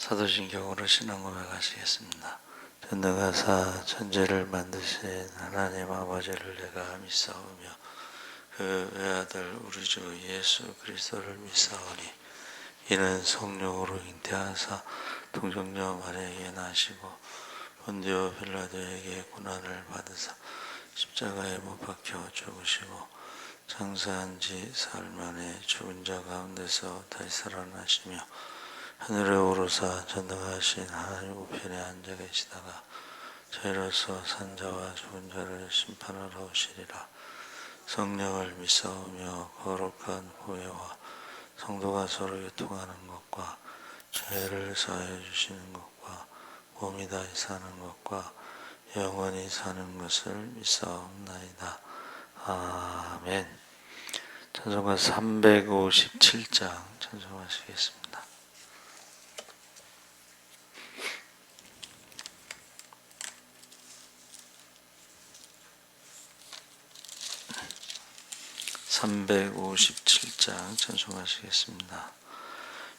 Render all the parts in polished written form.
사도신경으로 신앙 고백하시겠습니다. 전능하사 천지를 만드신 하나님 아버지를 내가 믿사오며 그 외아들 우리 주 예수 그리스도를 믿사오니 이는 성령으로 잉태하사 동정녀 마리아에게 나시고 본디오 빌라도에게 고난을 받으사 십자가에 못 박혀 죽으시고 장사한 지 사흘 만에 죽은 자 가운데서 다시 살아나시며 하늘에 오르사 전능하신 하나님 우편에 앉아 계시다가 저희로서 산자와 죽은 자를 심판하러 오시리라. 성령을 믿사오며 거룩한 보혜와 성도가 서로 교통하는 것과 죄를 사하여 주시는 것과 몸이 다시 사는 것과 영원히 사는 것을 믿사옵나이다. 아멘. 찬송가 357장 찬송하시겠습니다. (357장) 찬송하시겠습니다.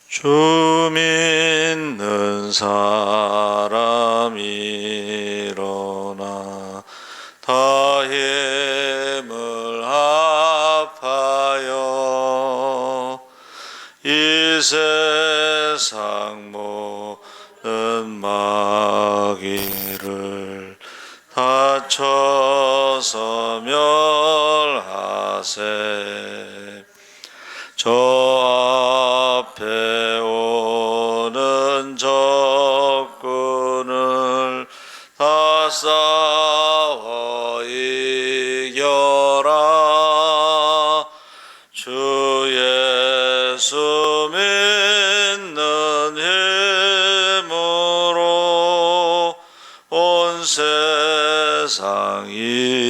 주 믿는 사람이 일어나 다 힘을 합하여 이 세상 모든 마귀를 다쳐서 멸하세. 저 앞에 오는 적군을 다 싸워 이겨라. 주 예수 믿는 힘으로 온 세상 이기네.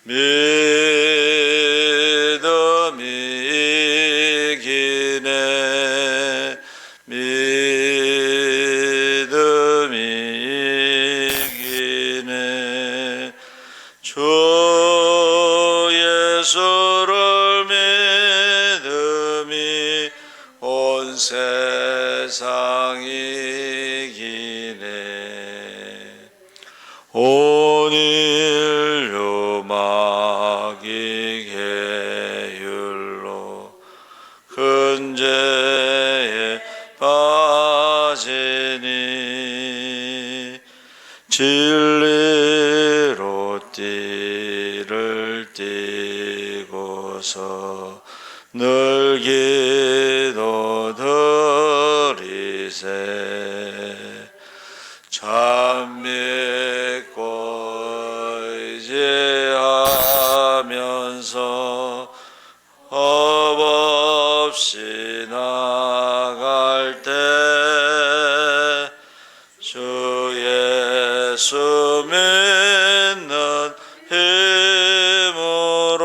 믿음이 이기네. 믿음이 이기네. 주 예수를 믿음이 온 세상 이기네. 온 인류 마귀 계율로 큰 죄에 빠지니 진리로 띠를 띠고서 늘 기도 드리세. 참 믿고 의지하면서 법 없이 나갈 때 주 예수 믿는 힘으로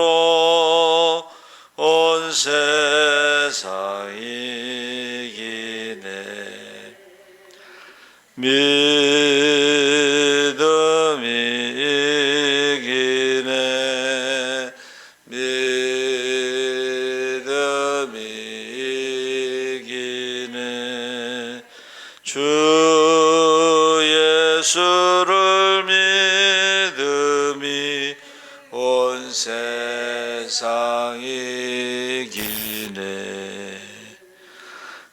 온 세상 이기네. 믿음이 이기네. 믿음이 이기네. 주 예수를 믿음이 온 세상 이기네.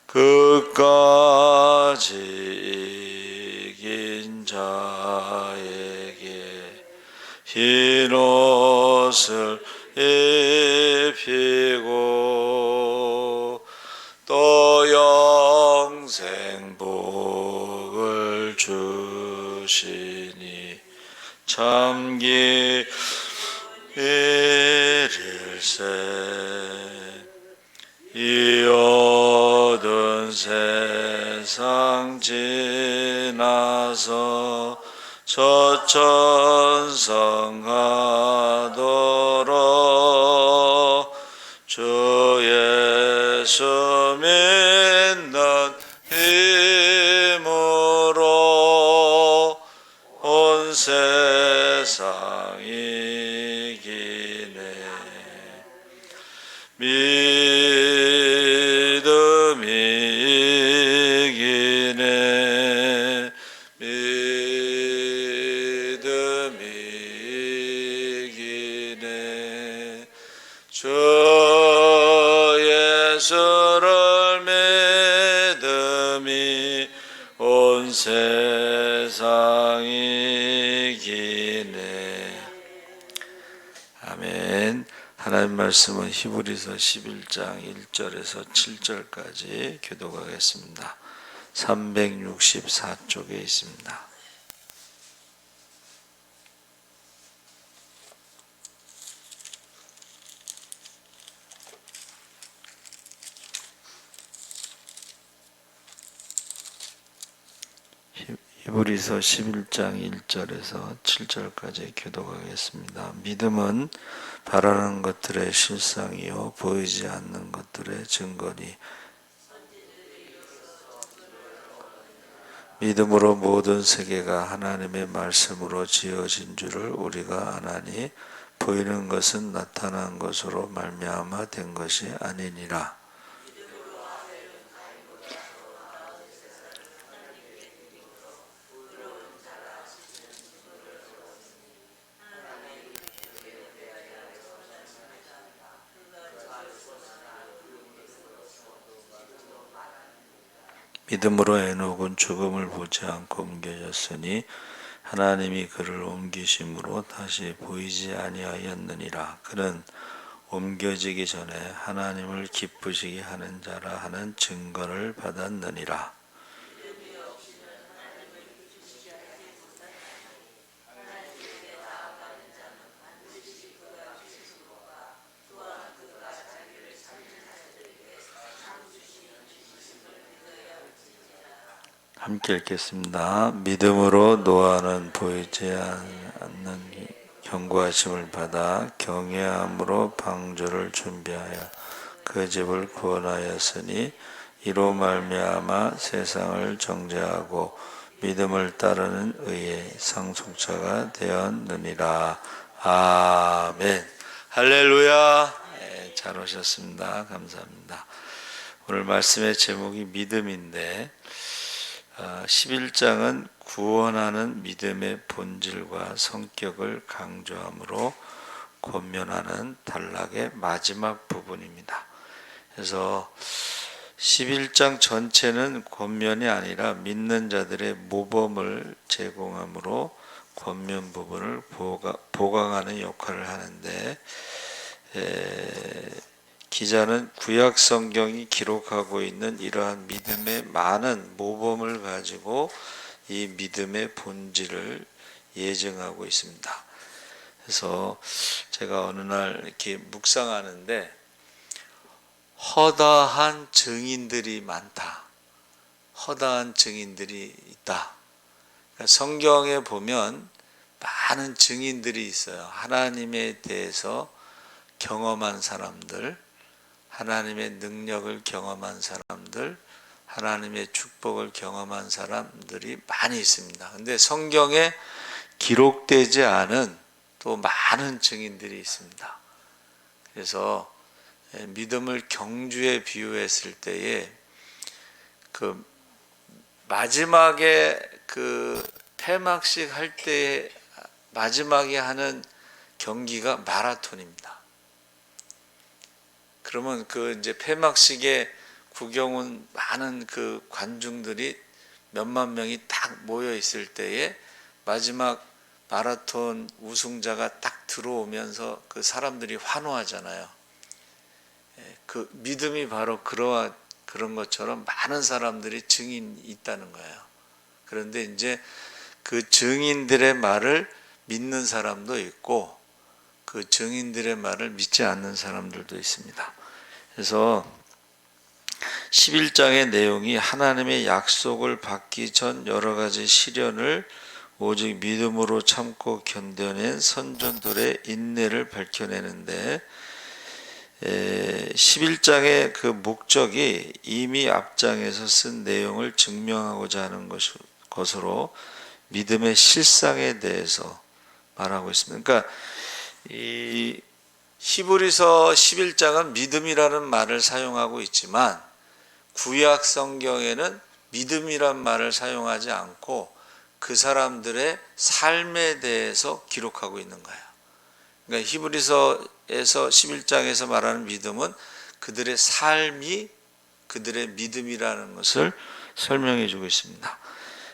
끝까지 이긴 자에게 흰 옷을 입히고 또 영생 복을 주시니 참 기일세. 이 어두운 세상 지나서 저 천성 가도록 주 예수 믿는 힘으로 온 세상 이기네. 믿음이 온 세상이 기네. 아멘. 하나님 말씀은 히브리서 11장 1절에서 7절까지 교독하겠습니다. 364쪽에 있습니다. 히브리서 11장 1절에서 7절까지 교독하겠습니다. 믿음은 바라는 것들의 실상이요 보이지 않는 것들의 증거니 믿음으로 모든 세계가 하나님의 말씀으로 지어진 줄을 우리가 아나니 보이는 것은 나타난 것으로 말미암아 된 것이 아니니라. 믿음으로 에녹은 죽음을 보지 않고 옮겨졌으니 하나님이 그를 옮기심으로 다시 보이지 아니하였느니라. 그는 옮겨지기 전에 하나님을 기쁘시게 하는 자라 하는 증거를 받았느니라. 함께 읽겠습니다. 믿음으로 노아는 보이지 않는 경고하심을 받아 경외함으로 방주를 준비하여 그 집을 구원하였으니 이로 말미암아 세상을 정죄하고 믿음을 따르는 의의 상속자가 되었느니라. 아멘. 할렐루야. 네, 잘 오셨습니다. 감사합니다. 오늘 말씀의 제목이 믿음인데 11장은 구원하는 믿음의 본질과 성격을 강조하므로 권면하는 단락의 마지막 부분입니다. 그래서 11장 전체는 권면이 아니라 믿는 자들의 모범을 제공하므로 권면 부분을 보강하는 역할을 하는데 기자는 구약 성경이 기록하고 있는 이러한 믿음의 많은 모범을 가지고 이 믿음의 본질을 예증하고 있습니다. 그래서 제가 어느 날 이렇게 묵상하는데 허다한 증인들이 많다. 허다한 증인들이 있다. 그러니까 성경에 보면 많은 증인들이 있어요. 하나님에 대해서 경험한 사람들, 하나님의 능력을 경험한 사람들, 하나님의 축복을 경험한 사람들이 많이 있습니다. 근데 성경에 기록되지 않은 또 많은 증인들이 있습니다. 그래서 믿음을 경주에 비유했을 때에 그 마지막에 그 폐막식 할 때 마지막에 하는 경기가 마라톤입니다. 그러면 그 이제 폐막식에 구경 온 많은 그 관중들이 몇만 명이 딱 모여 있을 때에 마지막 마라톤 우승자가 딱 들어오면서 그 사람들이 환호하잖아요. 그 믿음이 바로 그런 것처럼 많은 사람들이 증인이 있다는 거예요. 그런데 이제 그 증인들의 말을 믿는 사람도 있고 그 증인들의 말을 믿지 않는 사람들도 있습니다. 그래서 11장의 내용이 하나님의 약속을 받기 전 여러 가지 시련을 오직 믿음으로 참고 견뎌낸 선전들의 인내를 밝혀내는데 11장의 그 목적이 이미 앞장에서 쓴 내용을 증명하고자 하는 것으로 믿음의 실상에 대해서 말하고 있습니다. 그러니까 이 히브리서 11장은 믿음이라는 말을 사용하고 있지만 구약 성경에는 믿음이란 말을 사용하지 않고 그 사람들의 삶에 대해서 기록하고 있는 거예요. 그러니까 히브리서에서 11장에서 말하는 믿음은 그들의 삶이 그들의 믿음이라는 것을 설명해 주고 있습니다.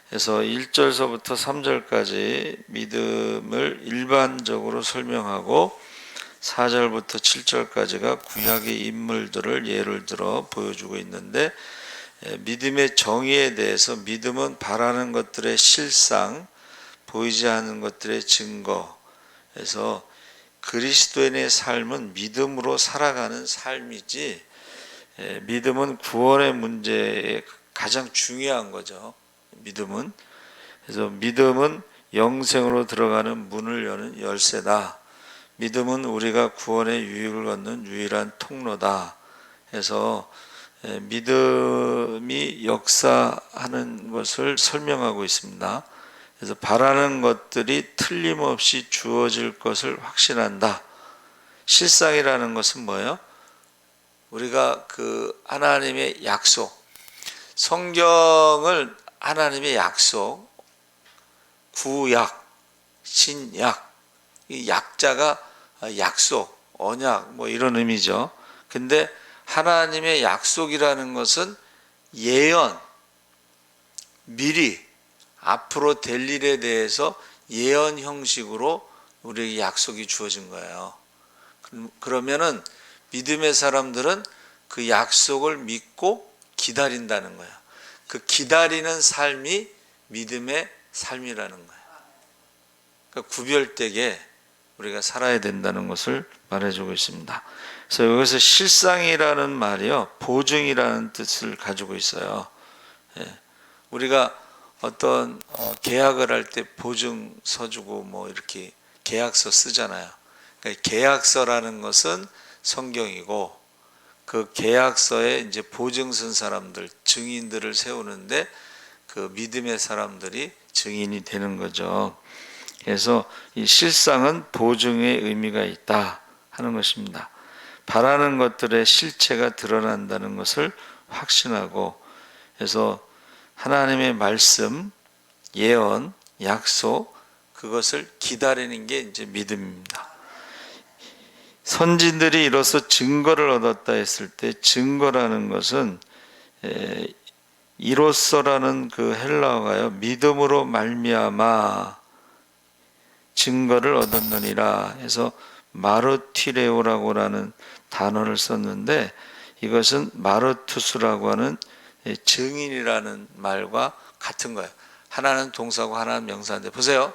그래서 1절서부터 3절까지 믿음을 일반적으로 설명하고 4절부터 7절까지가 구약의 인물들을 예를 들어 보여주고 있는데, 믿음의 정의에 대해서 믿음은 바라는 것들의 실상, 보이지 않는 것들의 증거. 그래서 그리스도인의 삶은 믿음으로 살아가는 삶이지, 믿음은 구원의 문제에 가장 중요한 거죠. 믿음은. 그래서 믿음은 영생으로 들어가는 문을 여는 열쇠다. 믿음은 우리가 구원의 유익을 얻는 유일한 통로다. 해서 믿음이 역사하는 것을 설명하고 있습니다. 그래서 바라는 것들이 틀림없이 주어질 것을 확신한다. 실상이라는 것은 뭐예요? 우리가 그 하나님의 약속, 성경을 하나님의 약속, 구약, 신약, 이 약자가 약속, 언약 뭐 이런 의미죠. 근데 하나님의 약속이라는 것은 예언, 미리 앞으로 될 일에 대해서 예언 형식으로 우리에게 약속이 주어진 거예요. 그러면은 믿음의 사람들은 그 약속을 믿고 기다린다는 거예요. 그 기다리는 삶이 믿음의 삶이라는 거예요. 그러니까 구별되게 우리가 살아야 된다는 것을 말해주고 있습니다. 그래서 여기서 실상이라는 말이요, 보증이라는 뜻을 가지고 있어요. 우리가 어떤 계약을 할 때 보증서 주고 뭐 이렇게 계약서 쓰잖아요. 그러니까 계약서라는 것은 성경이고, 그 계약서에 이제 보증 쓴 사람들, 증인들을 세우는데 그 믿음의 사람들이 증인이 되는 거죠. 그래서 이 실상은 보증의 의미가 있다 하는 것입니다. 바라는 것들의 실체가 드러난다는 것을 확신하고, 그래서 하나님의 말씀, 예언, 약속, 그것을 기다리는 게 이제 믿음입니다. 선진들이 이로써 증거를 얻었다 했을 때, 증거라는 것은 이로써라는 그 헬라어가요, 믿음으로 말미암아 증거를 얻었느니라 해서 마르티레오라고 하는 단어를 썼는데, 이것은 마르투스라고 하는 증인이라는 말과 같은 거예요. 하나는 동사고 하나는 명사인데, 보세요.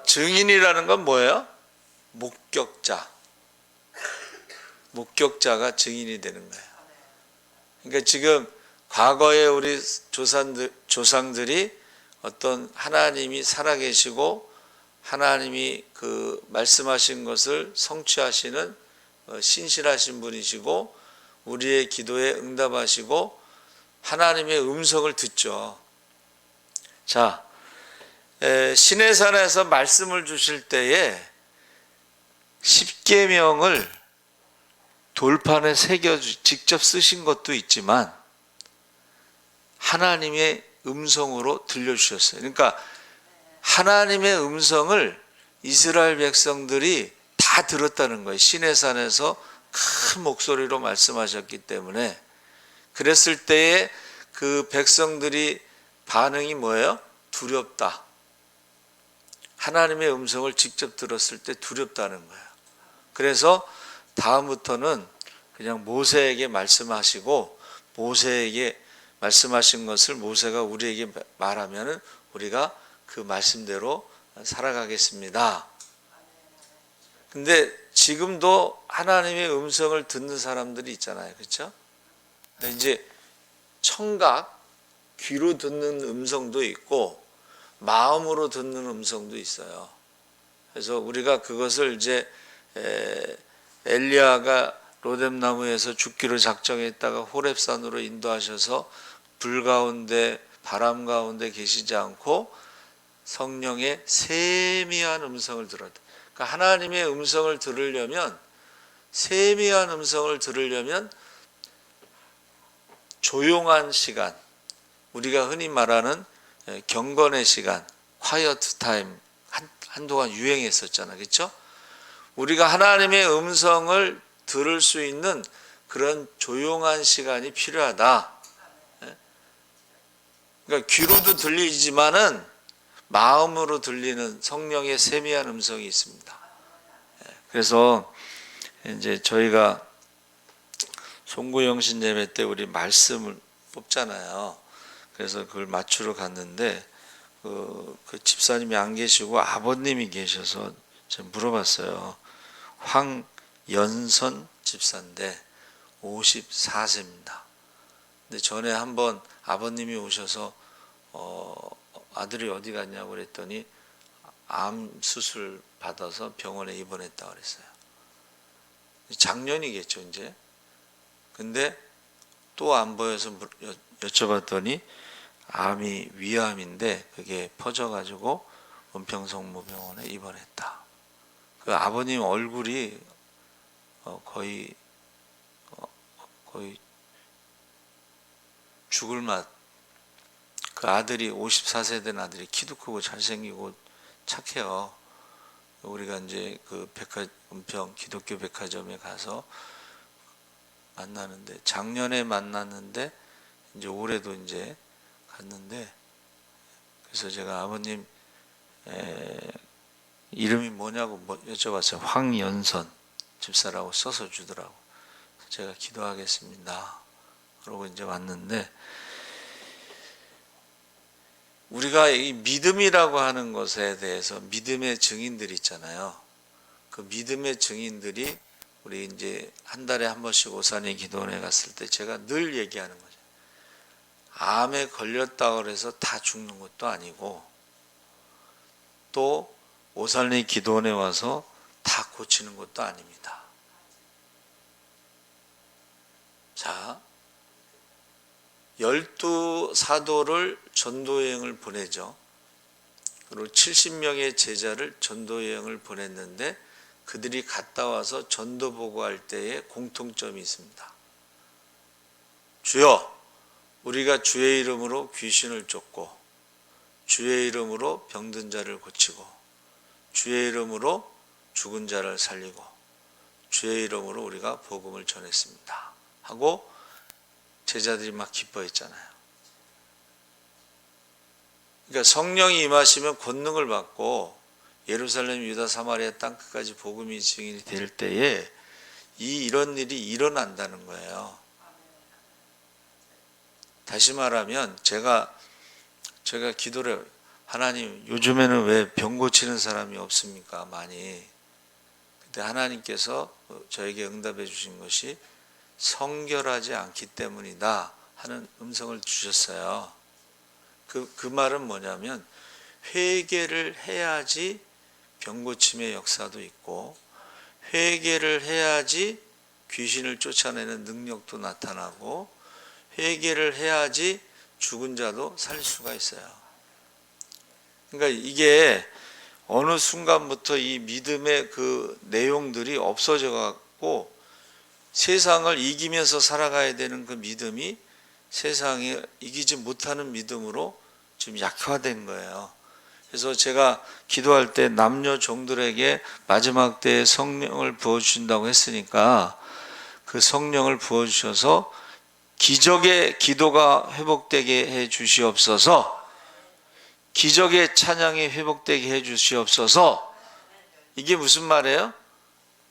증인이라는 건 뭐예요? 목격자. 목격자가 증인이 되는 거예요. 그러니까 지금 과거에 우리 조상들이 어떤 하나님이 살아계시고 하나님이 그 말씀하신 것을 성취하시는 신실하신 분이시고, 우리의 기도에 응답하시고 하나님의 음성을 듣죠. 자, 시내산에서 말씀을 주실 때에 십계명을 돌판에 새겨 직접 쓰신 것도 있지만 하나님의 음성으로 들려주셨어요. 그러니까 하나님의 음성을 이스라엘 백성들이 다 들었다는 거예요. 시내산에서 큰 목소리로 말씀하셨기 때문에. 그랬을 때에 그 백성들이 반응이 뭐예요? 두렵다. 하나님의 음성을 직접 들었을 때 두렵다는 거예요. 그래서 다음부터는 그냥 모세에게 말씀하시고, 모세에게 말씀하신 것을 모세가 우리에게 말하면 우리가 그 말씀대로 살아가겠습니다. 근데 지금도 하나님의 음성을 듣는 사람들이 있잖아요. 그렇죠? 이제 청각, 귀로 듣는 음성도 있고 마음으로 듣는 음성도 있어요. 그래서 우리가 그것을 이제 엘리야가 로뎀나무에서 죽기로 작정했다가 호렙산으로 인도하셔서 불 가운데 바람 가운데 계시지 않고 성령의 세미한 음성을 들었다. 그러니까 하나님의 음성을 들으려면, 세미한 음성을 들으려면 조용한 시간, 우리가 흔히 말하는 경건의 시간, quiet time, 한동안 유행했었잖아요. 그렇죠? 우리가 하나님의 음성을 들을 수 있는 그런 조용한 시간이 필요하다. 그러니까 귀로도 들리지만은 마음으로 들리는 성령의 세미한 음성이 있습니다. 그래서 이제 저희가 송구영신 예배 때 우리 말씀을 뽑잖아요. 그래서 그걸 맞추러 갔는데 그 집사님이 안 계시고 아버님이 계셔서 제가 물어봤어요. 황연선 집사인데 54세입니다. 근데 전에 한번 아버님이 오셔서 아들이 어디 갔냐고 그랬더니 암 수술 받아서 병원에 입원했다고 그랬어요. 작년이겠죠 이제. 근데 또 안 보여서 여쭤봤더니 암이 위암인데 그게 퍼져가지고 은평성모병원에 입원했다. 그 아버님 얼굴이 거의 죽을 맛. 그 아들이 54세 된 아들이 키도 크고 잘생기고 착해요. 우리가 이제 그 은평 기독교 백화점에 가서 만나는데 작년에 만났는데 이제 올해도 이제 갔는데 그래서 제가 아버님 이름이 뭐냐고 여쭤봤어요. 황연선 집사라고 써서 주더라고. 제가 기도하겠습니다. 그러고 이제 왔는데 우리가 이 믿음이라고 하는 것에 대해서 믿음의 증인들이 있잖아요. 그 믿음의 증인들이 우리 이제 한 달에 한 번씩 오산에 기도원에 갔을 때 제가 늘 얘기하는 거죠. 암에 걸렸다고 해서 다 죽는 것도 아니고 또 오산에 기도원에 와서 다 고치는 것도 아닙니다. 자, 12사도를 전도여행을 보내죠. 그리고 70명의 제자를 전도여행을 보냈는데 그들이 갔다 와서 전도 보고할 때에 공통점이 있습니다. 주여, 우리가 주의 이름으로 귀신을 쫓고 주의 이름으로 병든 자를 고치고 주의 이름으로 죽은 자를 살리고 주의 이름으로 우리가 복음을 전했습니다. 하고 제자들이 막 기뻐했잖아요. 그러니까 성령이 임하시면 권능을 받고 예루살렘, 유다, 사마리아 땅 끝까지 복음이 증인이 될 때에 이런 일이 일어난다는 거예요. 다시 말하면 제가 기도를 하나님 요즘에는 왜 병 고치는 사람이 없습니까? 많이. 근데 하나님께서 저에게 응답해 주신 것이 성결하지 않기 때문이다 하는 음성을 주셨어요. 그 말은 뭐냐면 회개를 해야지 병고침의 역사도 있고 회개를 해야지 귀신을 쫓아내는 능력도 나타나고 회개를 해야지 죽은 자도 살 수가 있어요. 그러니까 이게 어느 순간부터 이 믿음의 그 내용들이 없어져 갖고 세상을 이기면서 살아가야 되는 그 믿음이 세상에 이기지 못하는 믿음으로 지금 약화된 거예요. 그래서 제가 기도할 때 남녀 종들에게 마지막 때에 성령을 부어주신다고 했으니까 그 성령을 부어주셔서 기적의 기도가 회복되게 해 주시옵소서. 기적의 찬양이 회복되게 해 주시옵소서. 이게 무슨 말이에요?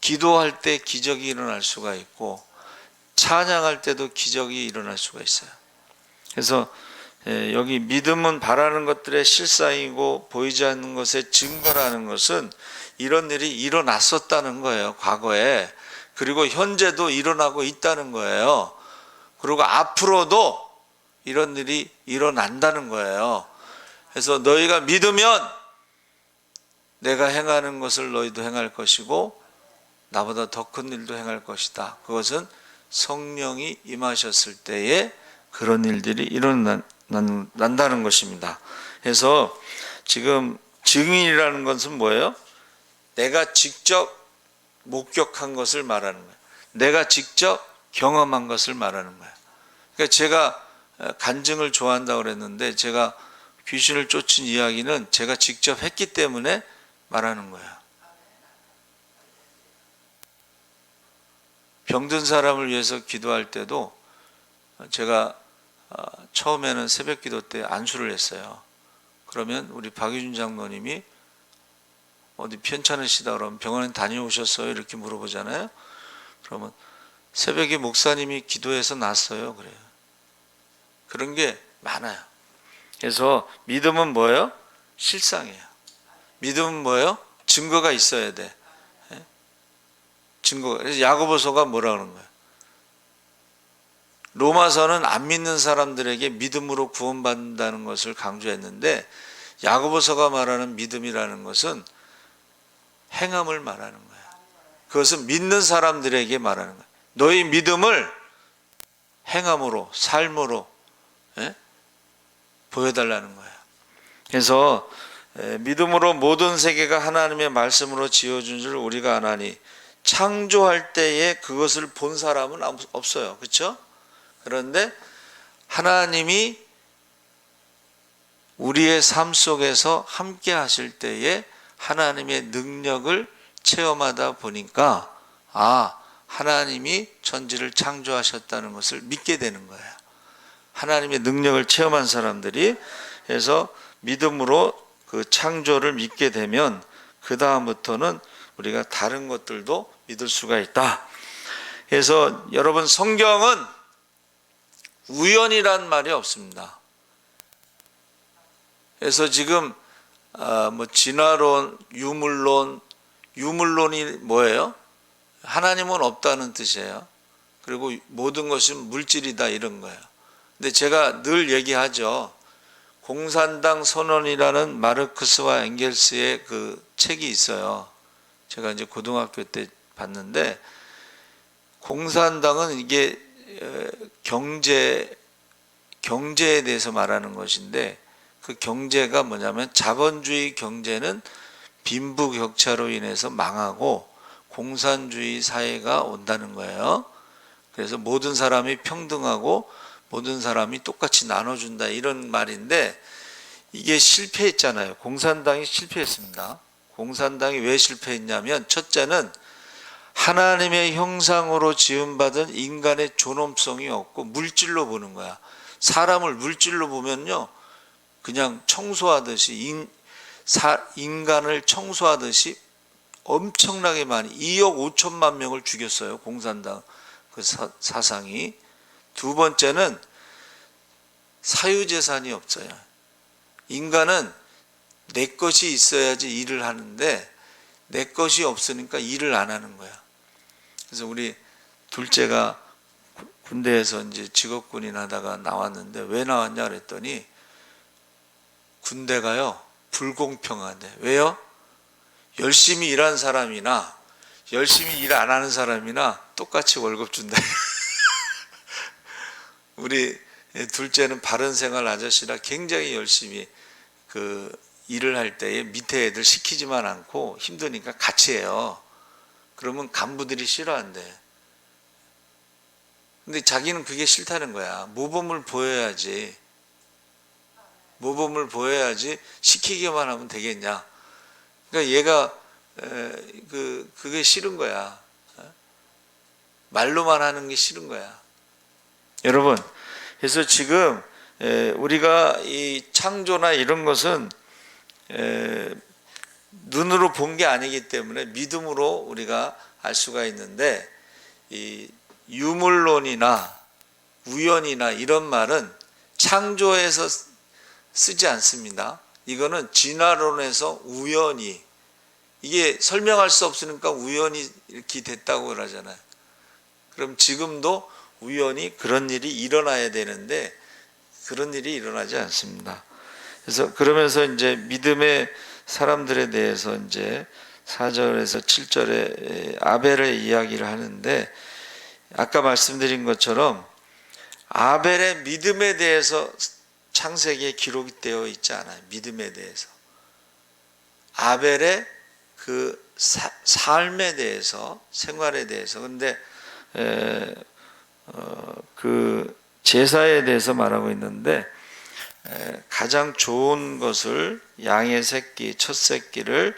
기도할 때 기적이 일어날 수가 있고 찬양할 때도 기적이 일어날 수가 있어요. 그래서 여기 믿음은 바라는 것들의 실상이고 보이지 않는 것의 증거라는 것은 이런 일이 일어났었다는 거예요. 과거에. 그리고 현재도 일어나고 있다는 거예요. 그리고 앞으로도 이런 일이 일어난다는 거예요. 그래서 너희가 믿으면 내가 행하는 것을 너희도 행할 것이고 나보다 더 큰 일도 행할 것이다. 그것은 성령이 임하셨을 때에 그런 일들이 일어난다는 것입니다. 그래서 지금 증인이라는 것은 뭐예요? 내가 직접 목격한 것을 말하는 거예요. 내가 직접 경험한 것을 말하는 거예요. 그러니까 제가 간증을 좋아한다고 그랬는데 제가 귀신을 쫓은 이야기는 제가 직접 했기 때문에 말하는 거예요. 병든 사람을 위해서 기도할 때도 제가 처음에는 새벽 기도 때 안수를 했어요. 그러면 우리 박유준 장로님이 어디 편찮으시다 그러면 병원에 다녀오셨어요? 이렇게 물어보잖아요. 그러면 새벽에 목사님이 기도해서 났어요. 그래요. 그런 게 많아요. 그래서 믿음은 뭐예요? 실상이에요. 믿음은 뭐예요? 증거가 있어야 돼. 증거. 그래서 야고보서가 뭐라 그러는 거예요? 로마서는 안 믿는 사람들에게 믿음으로 구원받는다는 것을 강조했는데 야고보서가 말하는 믿음이라는 것은 행함을 말하는 거예요. 그것은 믿는 사람들에게 말하는 거예요. 너희 믿음을 행함으로, 삶으로 보여달라는 거예요. 그래서 믿음으로 모든 세계가 하나님의 말씀으로 지어준 줄 우리가 아나니 창조할 때에 그것을 본 사람은 없어요. 그렇죠? 그런데 하나님이 우리의 삶 속에서 함께 하실 때에 하나님의 능력을 체험하다 보니까 하나님이 천지를 창조하셨다는 것을 믿게 되는 거예요. 하나님의 능력을 체험한 사람들이. 그래서 믿음으로 그 창조를 믿게 되면 그 다음부터는 우리가 다른 것들도 믿을 수가 있다. 그래서 여러분, 성경은 우연이란 말이 없습니다. 그래서 지금 진화론, 유물론이 뭐예요? 하나님은 없다는 뜻이에요. 그리고 모든 것은 물질이다 이런 거예요. 근데 제가 늘 얘기하죠. 공산당 선언이라는 마르크스와 엥겔스의 그 책이 있어요. 제가 이제 고등학교 때 봤는데, 공산당은 이게 경제에 대해서 말하는 것인데, 그 경제가 뭐냐면 자본주의 경제는 빈부격차로 인해서 망하고 공산주의 사회가 온다는 거예요. 그래서 모든 사람이 평등하고 모든 사람이 똑같이 나눠준다 이런 말인데, 이게 실패했잖아요. 공산당이 실패했습니다. 공산당이 왜 실패했냐면, 첫째는 하나님의 형상으로 지음받은 인간의 존엄성이 없고 물질로 보는 거야. 사람을 물질로 보면요, 그냥 청소하듯이 인간을 청소하듯이 엄청나게 많이 2억 5천만 명을 죽였어요. 공산당 그 사상이. 두 번째는 사유재산이 없어요. 인간은 내 것이 있어야지 일을 하는데 내 것이 없으니까 일을 안 하는 거야. 그래서 우리 둘째가 군대에서 이제 직업군인 하다가 나왔는데 왜 나왔냐 그랬더니 군대가요 불공평하대. 왜요? 열심히 일한 사람이나 열심히 일 안 하는 사람이나 똑같이 월급 준다. 우리 둘째는 바른생활 아저씨라 굉장히 열심히 그 일을 할 때에 밑에 애들 시키지만 않고 힘드니까 같이 해요. 그러면 간부들이 싫어한대. 근데 자기는 그게 싫다는 거야. 모범을 보여야지. 모범을 보여야지 시키기만 하면 되겠냐. 그러니까 얘가 그게 싫은 거야. 말로만 하는 게 싫은 거야. 여러분, 그래서 지금 우리가 이 창조나 이런 것은 눈으로 본 게 아니기 때문에 믿음으로 우리가 알 수가 있는데, 이 유물론이나 우연이나 이런 말은 창조에서 쓰지 않습니다. 이거는 진화론에서 우연히, 이게 설명할 수 없으니까 우연히 이렇게 됐다고 그러잖아요. 그럼 지금도 우연히 그런 일이 일어나야 되는데 그런 일이 일어나지 않습니다. 그래서 그러면서 이제 믿음의 사람들에 대해서 이제 4절에서 7절에 아벨의 이야기를 하는데, 아까 말씀드린 것처럼 아벨의 믿음에 대해서 창세기에 기록이 되어 있지 않아요. 믿음에 대해서. 아벨의 그 삶에 대해서, 생활에 대해서. 근데 그 제사에 대해서 말하고 있는데, 가장 좋은 것을 양의 새끼, 첫 새끼를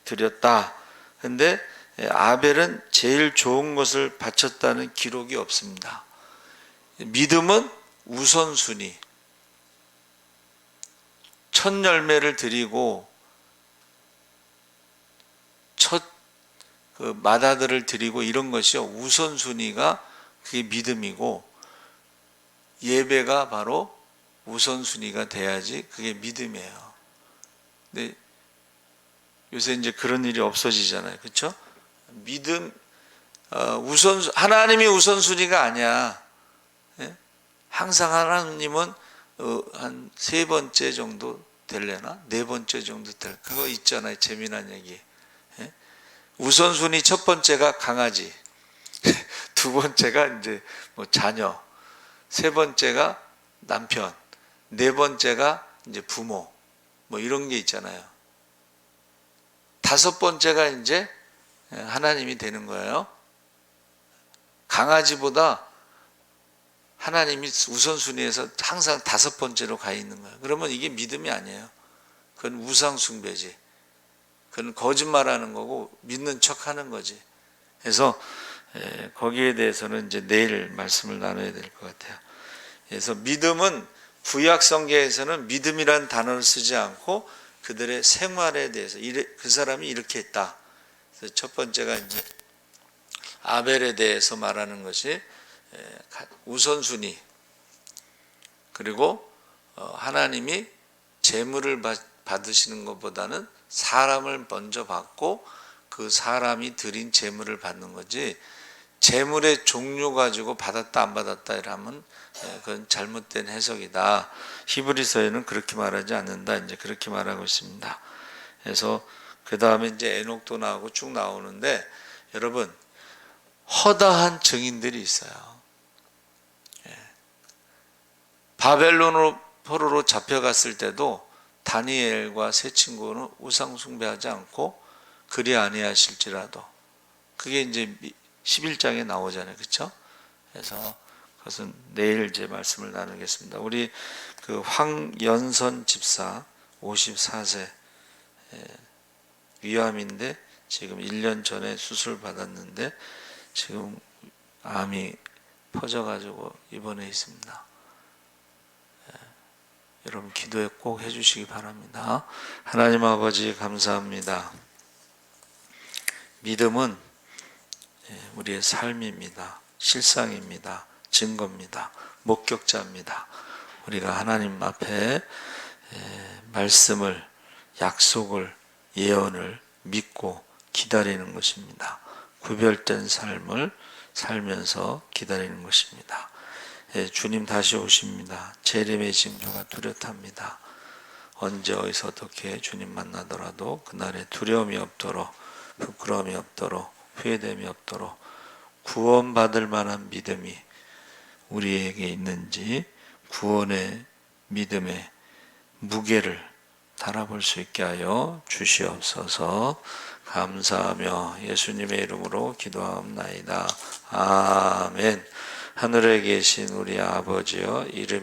드렸다. 근데 아벨은 제일 좋은 것을 바쳤다는 기록이 없습니다. 믿음은 우선순위. 첫 열매를 드리고 첫 그 맏아들을 드리고 이런 것이요, 우선순위가 그게 믿음이고, 예배가 바로 우선순위가 돼야지 그게 믿음이에요. 근데 요새 이제 그런 일이 없어지잖아요, 그렇죠? 믿음 하나님이 우선순위가 아니야. 예? 항상 하나님은 한 세 번째 정도 될래나? 네 번째 정도 될, 그거 있잖아요, 재미난 얘기. 예? 우선순위 첫 번째가 강아지, 두 번째가 이제 뭐 자녀, 세 번째가 남편, 네 번째가 이제 부모, 뭐 이런 게 있잖아요. 다섯 번째가 이제 하나님이 되는 거예요. 강아지보다 하나님이 우선순위에서 항상 다섯 번째로 가 있는 거예요. 그러면 이게 믿음이 아니에요. 그건 우상숭배지. 그건 거짓말하는 거고 믿는 척하는 거지. 그래서 거기에 대해서는 이제 내일 말씀을 나눠야 될 것 같아요. 그래서 믿음은 구약 성경에서는 믿음이란 단어를 쓰지 않고 그들의 생활에 대해서 그 사람이 이렇게 했다. 그래서 첫 번째가 이제 아벨에 대해서 말하는 것이 우선순위, 그리고 하나님이 재물을 받으시는 것보다는 사람을 먼저 받고 그 사람이 드린 재물을 받는 거지, 재물의 종류 가지고 받았다 안 받았다 이러면 그건 잘못된 해석이다. 히브리서에는 그렇게 말하지 않는다, 이제 그렇게 말하고 있습니다. 그래서 그 다음에 이제 에녹도 나오고 쭉 나오는데, 여러분 허다한 증인들이 있어요. 바벨론으로 포로로 잡혀갔을 때도 다니엘과 세 친구는 우상 숭배하지 않고 그리 아니하실지라도, 그게 이제 11장에 나오잖아요, 그렇죠? 그래서 그것은 내일 이제 말씀을 나누겠습니다. 우리 그 황연선 집사 54세 위암인데 지금 1년 전에 수술 받았는데 지금 암이 퍼져가지고 입원해 있습니다. 여러분 기도에 꼭 해주시기 바랍니다. 하나님 아버지 감사합니다. 믿음은 우리의 삶입니다. 실상입니다. 증거입니다. 목격자입니다. 우리가 하나님 앞에 말씀을, 약속을, 예언을 믿고 기다리는 것입니다. 구별된 삶을 살면서 기다리는 것입니다. 주님 다시 오십니다. 재림의 징조가 뚜렷합니다. 언제 어디서 어떻게 주님 만나더라도 그날에 두려움이 없도록, 부끄러움이 없도록, 후회됨이 없도록 구원받을 만한 믿음이 우리에게 있는지 구원의 믿음의 무게를 달아볼 수 있게 하여 주시옵소서. 감사하며 예수님의 이름으로 기도하옵나이다. 아멘. 하늘에 계신 우리 아버지여, 이름이